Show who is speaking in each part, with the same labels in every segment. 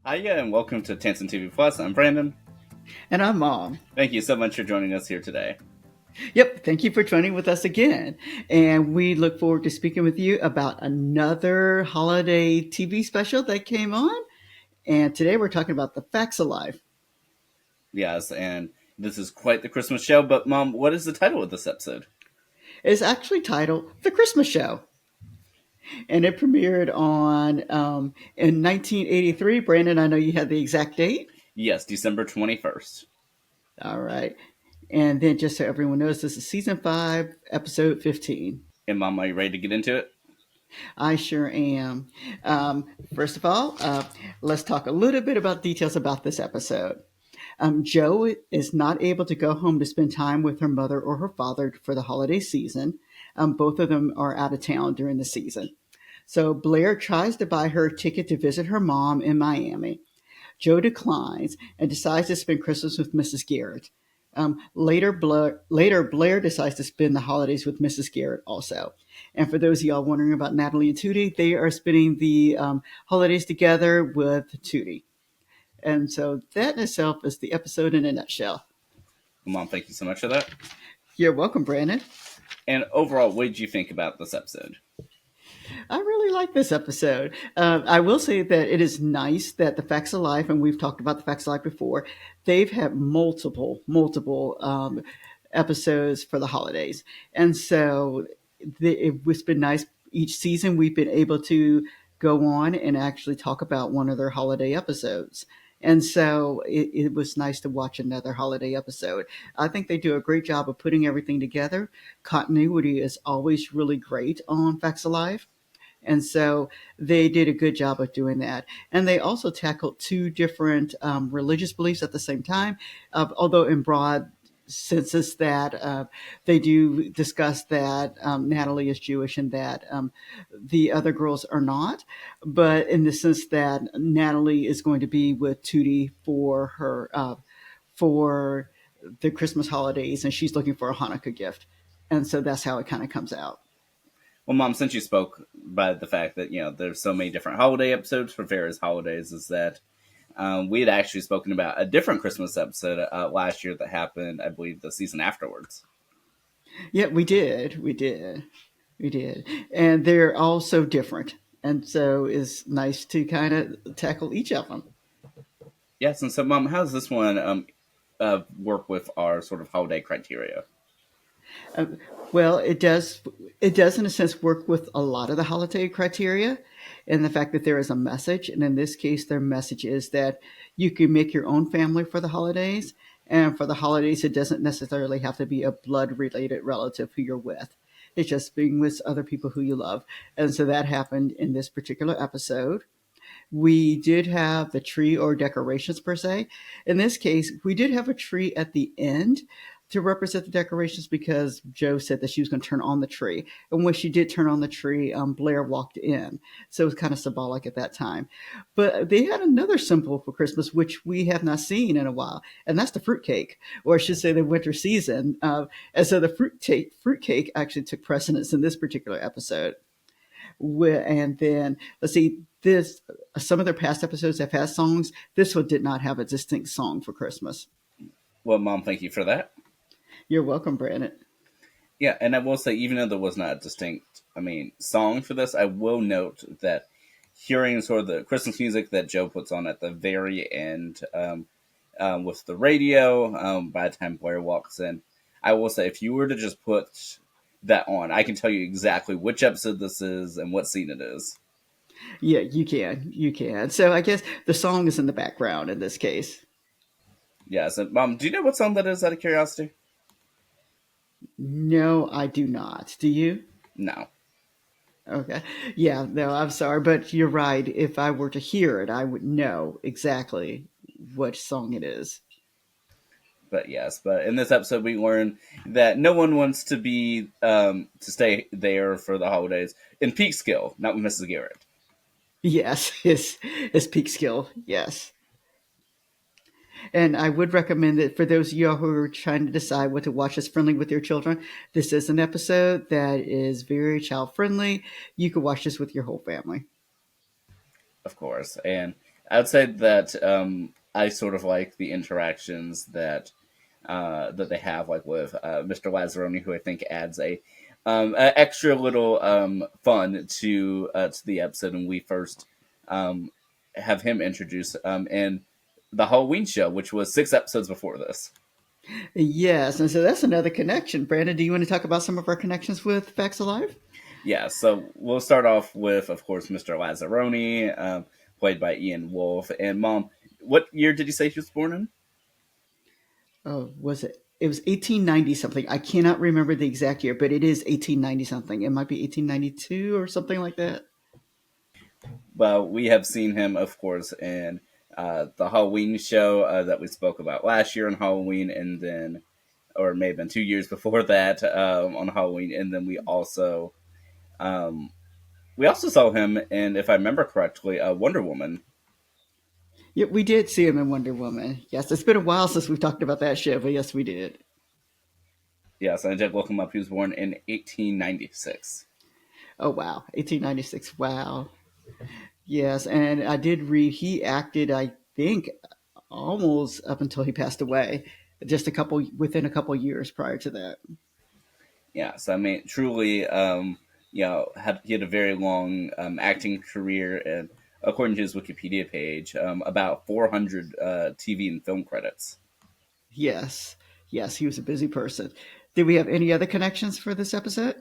Speaker 1: Hi, and welcome to Tansson TV Plus. I'm Brandon.
Speaker 2: And I'm Mom.
Speaker 1: Thank you so much for joining us here today.
Speaker 2: Yep, thank you for joining with us again. And we look forward to speaking with you about another holiday TV special that came on. And today we're talking about The Facts of Life.
Speaker 1: Yes, and this is quite the Christmas show, but Mom, what is the title of this episode?
Speaker 2: It's actually titled The Christmas Show. And it premiered on in 1983. Brandon, I know you had the exact date.
Speaker 1: Yes, December 21st.
Speaker 2: All right. And then just so everyone knows, this is season 5, episode 15.
Speaker 1: And Mom, are you ready to get into it?
Speaker 2: I sure am. First of all, let's talk a little bit about details about this episode. Jo is not able to go home to spend time with her mother or her father for the holiday season. Both of them are out of town during the season. So Blair tries to buy her a ticket to visit her mom in Miami. Jo declines and decides to spend Christmas with Mrs. Garrett. Blair decides to spend the holidays with Mrs. Garrett also. And for those of y'all wondering about Natalie and Tootie, they are spending the holidays together with Tootie. And so that in itself is the episode in a nutshell.
Speaker 1: Well, Mom, thank you so much for that.
Speaker 2: You're welcome, Brandon.
Speaker 1: And overall, what did you think about this episode?
Speaker 2: I really like this episode. I will say that it is nice that the Facts of Life, and we've talked about the Facts of Life before, they've had multiple episodes for the holidays. And so it's been nice each season we've been able to go on and actually talk about one of their holiday episodes. And so it was nice to watch another holiday episode. I think they do a great job of putting everything together. Continuity is always really great on Facts of Life. And so they did a good job of doing that. And they also tackled two different religious beliefs at the same time, although in broad senses that they do discuss that Natalie is Jewish and that the other girls are not, but in the sense that Natalie is going to be with Tootie for her for the Christmas holidays, and she's looking for a Hanukkah gift, and so that's how it kind of comes out.
Speaker 1: Well, Mom, since you spoke by the fact that, there's so many different holiday episodes for various holidays, is that we had actually spoken about a different Christmas episode last year that happened, I believe, the season afterwards.
Speaker 2: Yeah, we did, and they're all so different, and so it's nice to kind of tackle each of them.
Speaker 1: Yes, and so, Mom, how does this one work with our sort of holiday criteria?
Speaker 2: Um, well, it does. It does, in a sense, work with a lot of the holiday criteria, and the fact that there is a message. And in this case, their message is that you can make your own family for the holidays, and for the holidays, it doesn't necessarily have to be a blood-related relative who you're with. It's just being with other people who you love, and so that happened in this particular episode. We did have the tree or decorations per se. In this case, we did have a tree at the end to represent the decorations because Jo said that she was going to turn on the tree. And when she did turn on the tree, Blair walked in. So it was kind of symbolic at that time. But they had another symbol for Christmas, which we have not seen in a while, and that's the fruitcake, or I should say the winter season. And so the fruitcake actually took precedence in this particular episode. And then let's see, this some of their past episodes have had songs. This one did not have a distinct song for Christmas.
Speaker 1: Well, Mom, thank you for that.
Speaker 2: You're welcome, Brandon.
Speaker 1: Yeah, and I will say, even though there was not a distinct, song for this, I will note that hearing sort of the Christmas music that Jo puts on at the very end with the radio, by the time Blair walks in, I will say, if you were to just put that on, I can tell you exactly which episode this is and what scene it is.
Speaker 2: Yeah, you can. So I guess the song is in the background in this case.
Speaker 1: Yeah, so, Mom, do you know what song that is out of curiosity?
Speaker 2: No, I do not. Do you?
Speaker 1: No.
Speaker 2: Okay. Yeah, no, I'm sorry, but you're right. If I were to hear it, I would know exactly what song it is.
Speaker 1: But yes, but in this episode, we learn that no one wants to be to stay there for the holidays in Peekskill, not with Mrs. Garrett.
Speaker 2: Yes, his peak skill. Yes. And I would recommend that for those of you who are trying to decide what to watch that's friendly with your children, this is an episode that is very child friendly. You could watch this with your whole family.
Speaker 1: Of course. And I would say that I sort of like the interactions that they have, like with Mr. Lazzaroni, who I think adds a extra little fun to the episode, and we first um, have him introduced in the Halloween show, which was 6 episodes before this.
Speaker 2: Yes, and so that's another connection. Brandon, do you want to talk about some of our connections with Facts Alive?
Speaker 1: Yeah, so we'll start off with, of course, Mr. Lazzaroni, played by Ian Wolfe. And Mom, what year did you say he was born in?
Speaker 2: Oh, was it? It was 1890 something. I cannot remember the exact year, but it is 1890 something. It might be 1892 or something like that.
Speaker 1: Well, we have seen him, of course, in the Halloween show that we spoke about last year on Halloween, and then, or it may have been 2 years before that on Halloween, and then um, we also saw him in, if I remember correctly, Wonder Woman.
Speaker 2: Yeah, we did see him in Wonder Woman. Yes, it's been a while since we've talked about that show, but yes, we did.
Speaker 1: Yes, I did look him up. He was born in 1896.
Speaker 2: Oh wow, 1896. Wow. Yes, and I did read he acted, I think, almost up until he passed away, just within a couple years prior to that.
Speaker 1: Yeah, so I mean, truly, he had a very long acting career, and according to his Wikipedia page, about 400 TV and film credits.
Speaker 2: Yes, yes, he was a busy person. Did we have any other connections for this episode?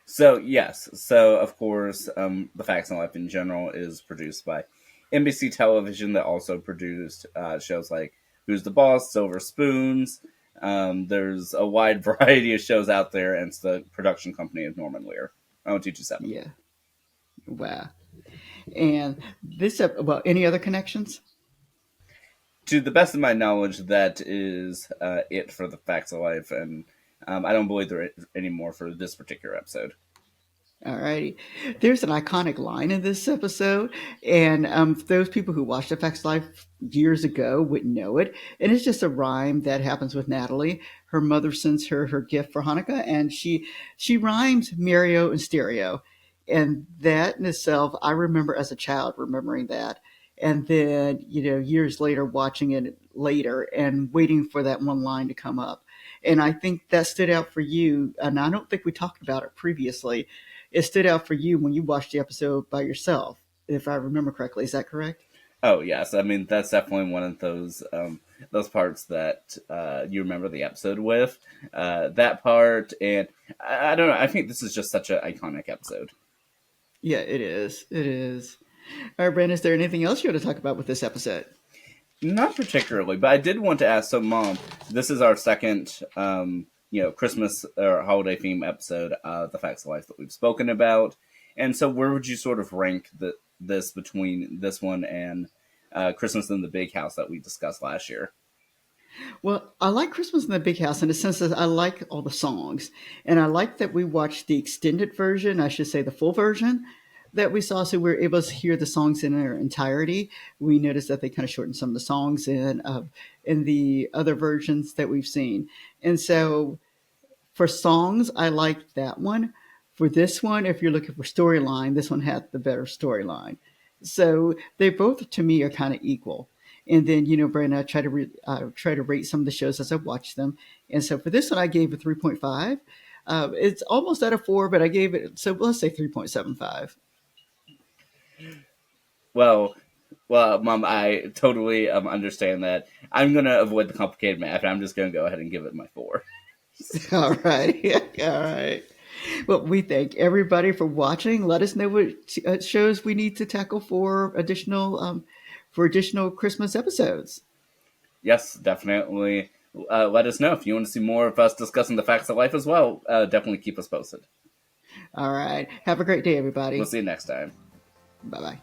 Speaker 1: So yes, so of course, the Facts and Life in general is produced by NBC Television, that also produced shows like Who's the Boss, Silver Spoons. There's a wide variety of shows out there, and it's the production company of Norman Lear. 227.
Speaker 2: Yeah. Wow. And well, any other connections?
Speaker 1: To the best of my knowledge, that is it for the Facts of Life, and I don't believe there are any more for this particular episode.
Speaker 2: All righty. There's an iconic line in this episode, and those people who watched FX Life years ago wouldn't know it. And it's just a rhyme that happens with Natalie. Her mother sends her her gift for Hanukkah, and she rhymes Mario and stereo. And that in itself, I remember as a child remembering that. And then, years later, watching it later and waiting for that one line to come up. And I think that stood out for you. And I don't think we talked about it previously. It stood out for you when you watched the episode by yourself, if I remember correctly. Is that correct?
Speaker 1: Oh yes, I mean that's definitely one of those parts that you remember the episode with. That part, and I don't know. I think this is just such an iconic episode.
Speaker 2: Yeah, it is. It is. All right, Brandon, is there anything else you want to talk about with this episode?
Speaker 1: Not particularly, but I did want to ask. So, Mom, this is our second, Christmas or holiday theme episode of the Facts of Life that we've spoken about. And so, where would you sort of rank this between this one and Christmas in the Big House that we discussed last year?
Speaker 2: Well, I like Christmas in the Big House in the sense that I like all the songs. And I like that we watched the extended version, I should say the full version that we saw. So we were able to hear the songs in their entirety. We noticed that they kind of shortened some of the songs in the other versions that we've seen. And so for songs, I like that one. For this one, if you're looking for storyline, this one had the better storyline. So they both, to me, are kind of equal. And then, Brandon, I try to rate some of the shows as I watch them. And so for this one, I gave it 3.5. It's almost out of 4, but I gave it, so let's say 3.75.
Speaker 1: Well, Mom, I totally understand that. I'm gonna avoid the complicated math, and I'm just gonna go ahead and give it my 4.
Speaker 2: All right. All right. Well, we thank everybody for watching. Let us know what shows we need to tackle for additional Christmas episodes.
Speaker 1: Yes, definitely. Let us know if you want to see more of us discussing the Facts of Life as well. Definitely keep us posted.
Speaker 2: All right. Have a great day,
Speaker 1: We'll
Speaker 2: everybody.
Speaker 1: see you next time.
Speaker 2: Bye bye.